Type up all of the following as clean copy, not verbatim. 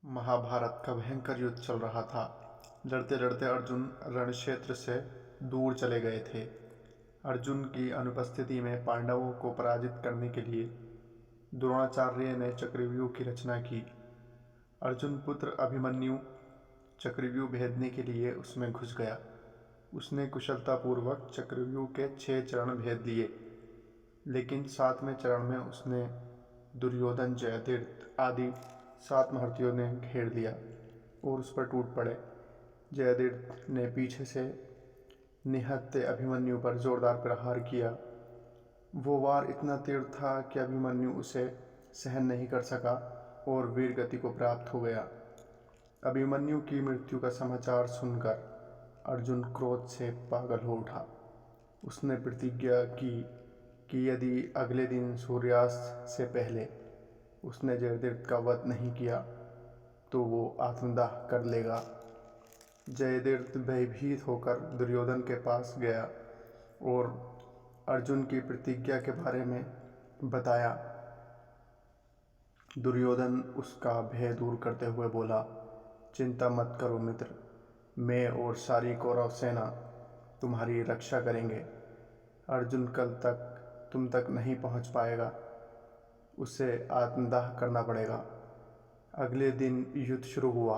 महाभारत का भयंकर युद्ध चल रहा था। लड़ते लड़ते अर्जुन रणक्षेत्र से दूर चले गए थे। अर्जुन की अनुपस्थिति में पांडवों को पराजित करने के लिए द्रोणाचार्य ने चक्रव्यूह की रचना की। अर्जुन पुत्र अभिमन्यु चक्रव्यूह भेदने के लिए उसमें घुस गया। उसने कुशलतापूर्वक चक्रव्यूह के 6 चरण भेद लिए, लेकिन 7वें चरण में उसने दुर्योधन, जयद्रथ आदि 7 महारथियों ने घेर लिया और उस पर टूट पड़े। जयद्रथ ने पीछे से निहत्थे अभिमन्यु पर जोरदार प्रहार किया। वो वार इतना तीव्र था कि अभिमन्यु उसे सहन नहीं कर सका और वीर गति को प्राप्त हो गया। अभिमन्यु की मृत्यु का समाचार सुनकर अर्जुन क्रोध से पागल हो उठा। उसने प्रतिज्ञा की कि यदि अगले दिन सूर्यास्त से पहले उसने जयद्रथ का वध नहीं किया तो वो आत्मदाह कर लेगा। जयद्रथ भयभीत होकर दुर्योधन के पास गया और अर्जुन की प्रतिज्ञा के बारे में बताया। दुर्योधन उसका भय दूर करते हुए बोला, चिंता मत करो मित्र, मैं और सारी कौरव सेना तुम्हारी रक्षा करेंगे। अर्जुन कल तक तुम तक नहीं पहुंच पाएगा, उसे आत्मदाह करना पड़ेगा। अगले दिन युद्ध शुरू हुआ।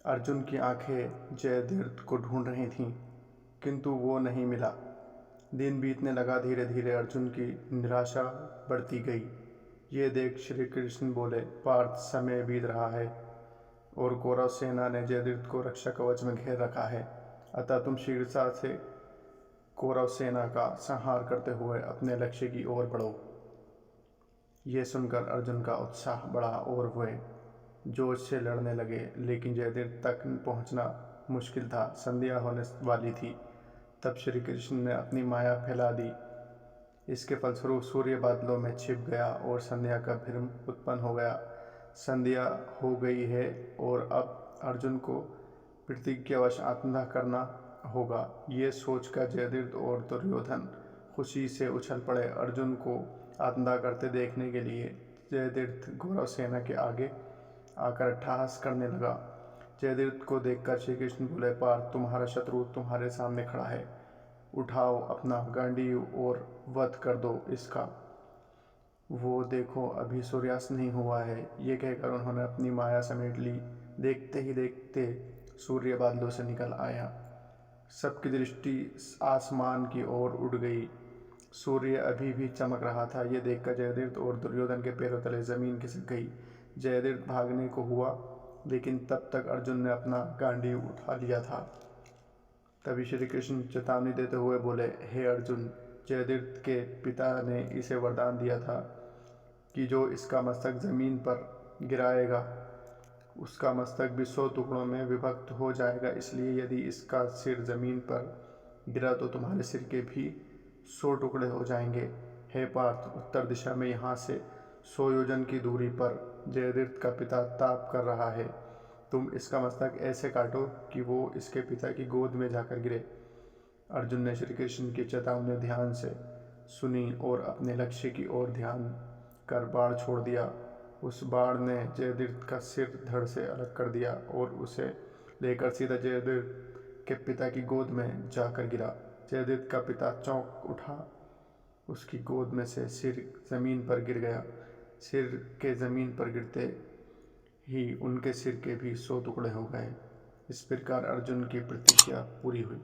अर्जुन की आंखें जयद्रथ को ढूंढ रही थीं, किंतु वो नहीं मिला। दिन बीतने लगा। धीरे धीरे अर्जुन की निराशा बढ़ती गई। ये देख श्री कृष्ण बोले, पार्थ, समय बीत रहा है और कौरव सेना ने जयद्रथ को रक्षा कवच में घेर रखा है, अतः तुम शीघ्रता से कौरव सेना का संहार करते हुए अपने लक्ष्य की ओर बढ़ो। ये सुनकर अर्जुन का उत्साह बढ़ा और वे जोश से लड़ने लगे, लेकिन जयद्रथ तक पहुंचना मुश्किल था। संध्या होने वाली थी। तब श्री कृष्ण ने अपनी माया फैला दी। इसके फलस्वरूप सूर्य बादलों में छिप गया और संध्या का भ्रम उत्पन्न हो गया। संध्या हो गई है और अब अर्जुन को प्रतिज्ञावश आत्मदाह करना होगा। ये सोचकर जयद्रथ और दुर्योधन खुशी से उछल पड़े। अर्जुन को आत्मदाह करते देखने के लिए जयद्रथ कौरव सेना के आगे आकर अट्टहास करने लगा। जयद्रथ को देखकर श्री कृष्ण बोले, पार्थ, तुम्हारा शत्रु तुम्हारे सामने खड़ा है, उठाओ अपना गांडीव और वध कर दो इसका। वो देखो, अभी सूर्यास्त नहीं हुआ है। ये कहकर उन्होंने अपनी माया समेट ली। देखते ही देखते सूर्य बादलों से निकल आया। सबकी दृष्टि आसमान की ओर उड़ गई। सूर्य अभी भी चमक रहा था। ये देखकर जयद्रथ और दुर्योधन के पैरों तले जमीन खिसक गई। जयद्रथ भागने को हुआ, लेकिन तब तक अर्जुन ने अपना गांडीव उठा लिया था। तभी श्री कृष्ण चेतावनी देते हुए बोले, हे अर्जुन, जयद्रथ के पिता ने इसे वरदान दिया था कि जो इसका मस्तक जमीन पर गिराएगा उसका मस्तक भी 100 टुकड़ों में विभक्त हो जाएगा। इसलिए यदि इसका सिर जमीन पर गिरा तो तुम्हारे सिर के भी 100 टुकड़े हो जाएंगे। हे पार्थ, उत्तर दिशा में यहाँ से 100 योजन की दूरी पर जयद्रथ का पिता ताप कर रहा है। तुम इसका मस्तक ऐसे काटो कि वो इसके पिता की गोद में जाकर गिरे। अर्जुन ने श्री कृष्ण की चेतावनी ध्यान से सुनी और अपने लक्ष्य की ओर ध्यान कर बाण छोड़ दिया। उस बाण ने जयद्रथ का सिर धड़ से अलग कर दिया और उसे लेकर सीधा जयद्रथ के पिता की गोद में जाकर गिरा। जयद्रथ का पिता चौंक उठा। उसकी गोद में से सिर जमीन पर गिर गया। सिर के जमीन पर गिरते ही उनके सिर के भी 100 टुकड़े हो गए। इस प्रकार अर्जुन की प्रतिज्ञा पूरी हुई।